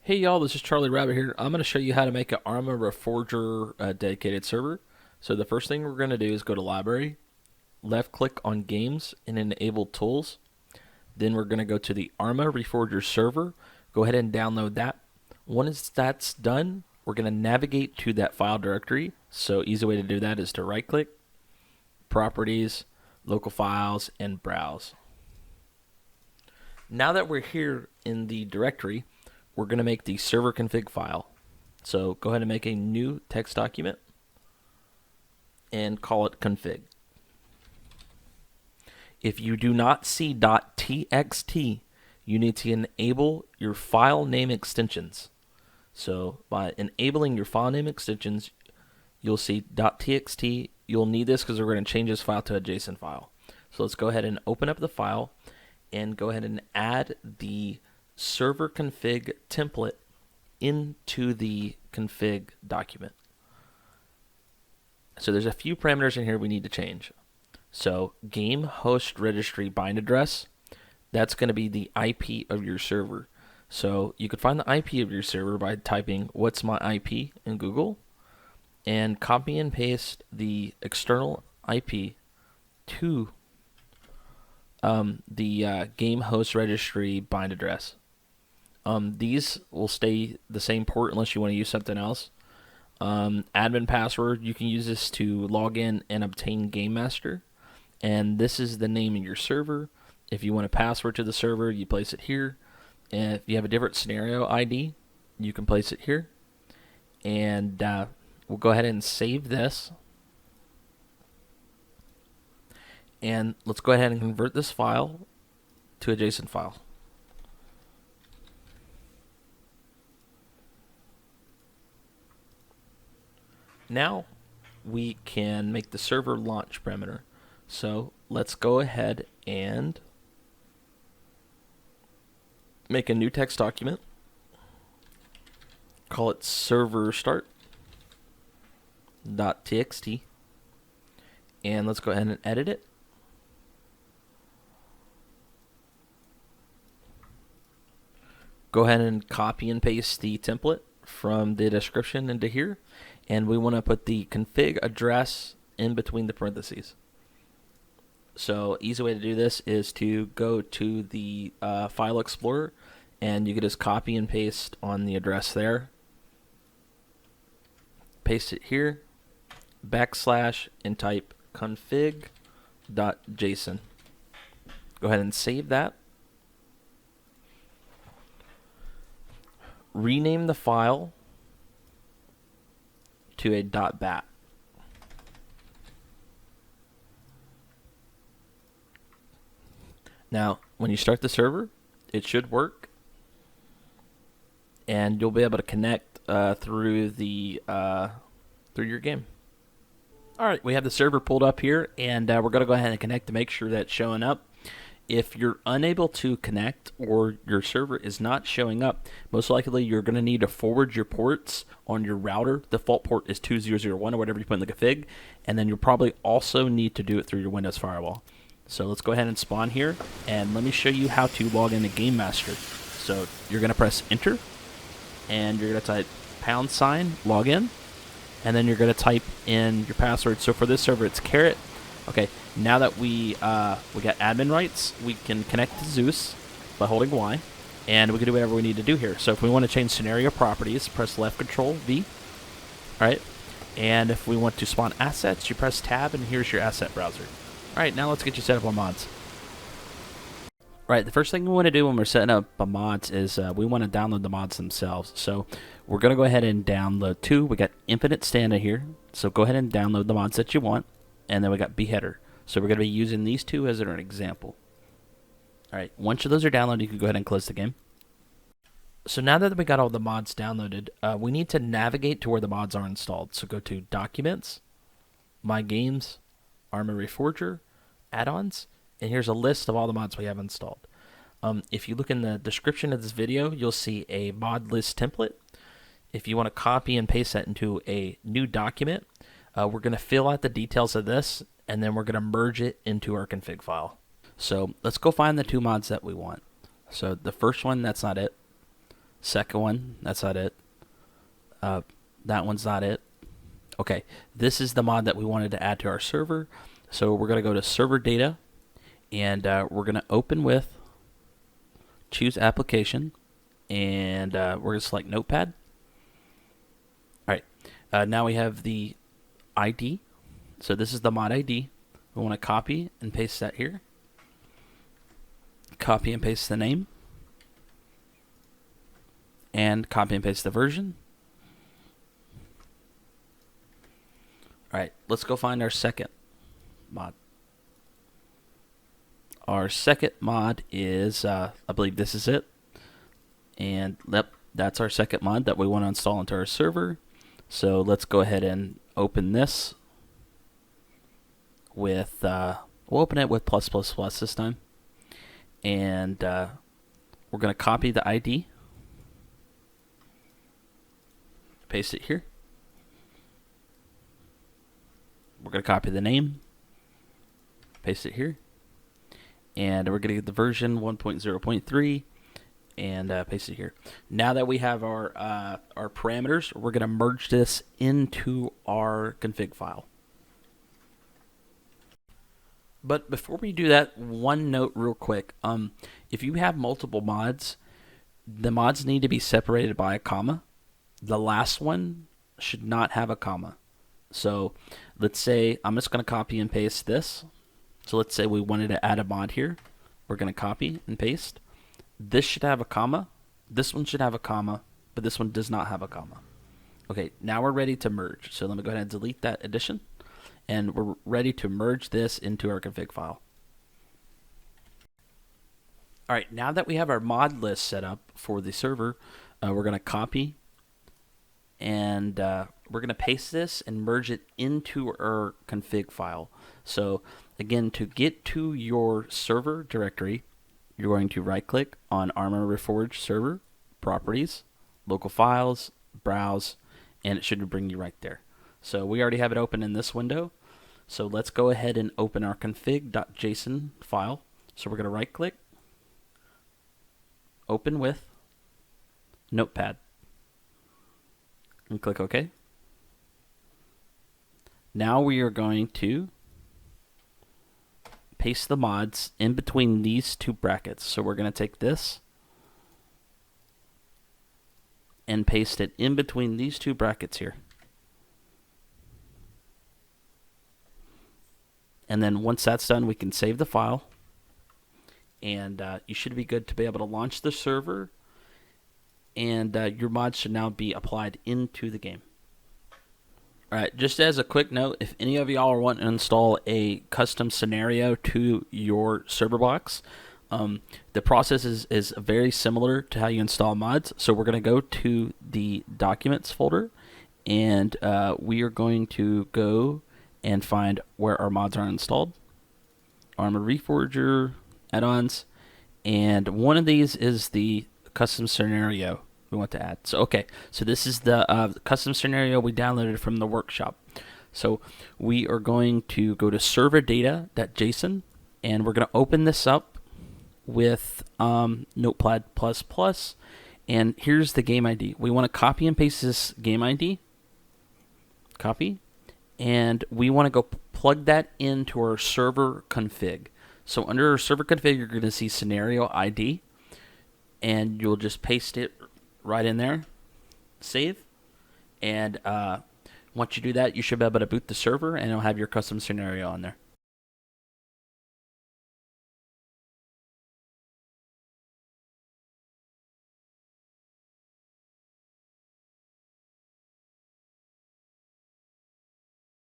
Hey y'all, this is Charlie Rabbit here. I'm going to show you how to make an Arma Reforger dedicated server. So the first thing we're going to do is go to Library, left click on Games and enable Tools. Then we're going to go to the Arma Reforger Server. Go ahead and download that. Once that's done, we're going to navigate to that file directory. So easy way to do that is to right click, Properties, Local Files, and Browse. Now that we're here in the directory, we're going to make the server config file. So go ahead and make a new text document and call it config. If you do not see .txt, you need to enable your file name extensions. So by enabling your file name extensions, you'll see .txt. You'll need this because we're going to change this file to a JSON file. So let's go ahead and open up the file and go ahead and add the server config template into the config document. So there's a few parameters in here we need to change. So game host registry bind address, that's going to be the IP of your server. So you could find the IP of your server by typing what's my IP in Google and copy and paste the external IP to the game host registry bind address. These will stay the same port unless you want to use something else. Admin password, you can use this to log in and obtain Game Master. And this is the name of your server. If you want a password to the server, you place it here. And if you have a different scenario ID, you can place it here. And we'll go ahead and save this. And let's go ahead and convert this file to a JSON file. Now we can make the server launch parameter. So let's go ahead and make a new text document. Call it server start.txt. And let's go ahead and edit it. Go ahead and copy and paste the template from the description into here. And we want to put the config address in between the parentheses. So easy way to do this is to go to the File Explorer, and you can just copy and paste on the address there. Paste it here, backslash, and type config.json. Go ahead and save that. Rename the file to a .bat. Now, when you start the server, it should work, and you'll be able to connect through your game. All right, we have the server pulled up here, and we're going to go ahead and connect to make sure that it's showing up. If you're unable to connect or your server is not showing up, most likely you're going to need to forward your ports on your router. Default port is 2001 or whatever you put in the config, and then you'll probably also need to do it through your Windows firewall. So let's go ahead and spawn here, and let me show you how to log into Game Master. So you're going to press Enter, and you're going to type # login, and then you're going to type in your password. So for this server, it's carrot. Okay, now that we got admin rights, we can connect to Zeus by holding Y, and we can do whatever we need to do here. So if we want to change scenario properties, press left Control V. All right, and if we want to spawn assets, you press Tab, and here's your asset browser. All right, now let's get you set up on mods. All right, the first thing we want to do when we're setting up mods is we want to download the mods themselves. So we're going to go ahead and download two. We got Infinite Standa here, so go ahead and download the mods that you want. And then we got Beheader. So we're going to be using these two as an example. All right, once those are downloaded, you can go ahead and close the game. So now that we got all the mods downloaded, we need to navigate to where the mods are installed. So go to Documents, My Games, Arma Reforger, Add-ons, and here's a list of all the mods we have installed. If you look in the description of this video, you'll see a mod list template. If you want to copy and paste that into a new document, we're going to fill out the details of this, and then we're going to merge it into our config file. So let's go find the two mods that we want. So the first one, that's not it. Second one, that's not it. That one's not it. Okay, this is the mod that we wanted to add to our server. So we're going to go to server data, and we're going to open with, choose application, and we're going to select Notepad. All right, now we have the ID. So this is the mod ID. We want to copy and paste that here. Copy and paste the name. And copy and paste the version. All right, let's go find our second mod. Our second mod is, I believe this is it. And yep, that's our second mod that we want to install into our server. So let's go ahead and open this with, we'll open it with +++ this time. And we're going to copy the ID. Paste it here. We're going to copy the name. Paste it here. And we're going to get the version 1.0.3 and paste it here. Now that we have our parameters, we're going to merge this into our config file. But before we do that, one note real quick. If you have multiple mods, the mods need to be separated by a comma. The last one should not have a comma. So let's say I'm just going to copy and paste this. So let's say we wanted to add a mod here. We're going to copy and paste. This should have a comma. This one should have a comma, but this one does not have a comma. Okay, now we're ready to merge. So let me go ahead and delete that addition. And we're ready to merge this into our config file. All right, now that we have our mod list set up for the server, we're going to copy and we're going to paste this and merge it into our config file. So again, to get to your server directory, you're going to right-click on ArmaReforgerServer, Properties, Local Files, Browse, and it should bring you right there. So we already have it open in this window. So let's go ahead and open our config.json file. So we're going to right-click, open with, Notepad, and click OK. Now we are going to paste the mods in between these two brackets. So we're going to take this and paste it in between these two brackets here. And then once that's done, we can save the file. And you should be good to be able to launch the server. And your mods should now be applied into the game. Alright, just as a quick note, if any of y'all are wanting to install a custom scenario to your server box, the process is very similar to how you install mods. So we're going to go to the Documents folder, and we are going to go and find where our mods are installed. Arma Reforger, add-ons, and one of these is the custom scenario we want to add. So okay, so this is the custom scenario we downloaded from the workshop. So we are going to go to Serverdata.json, and we're going to open this up with Notepad++, and here's the game ID. We want to copy and paste this game ID. Copy. And we want to go plug that into our server config. So under our server config, you're going to see ScenarioID, and you'll just paste it right in there, save, and once you do that, you should be able to boot the server, and it'll have your custom scenario on there.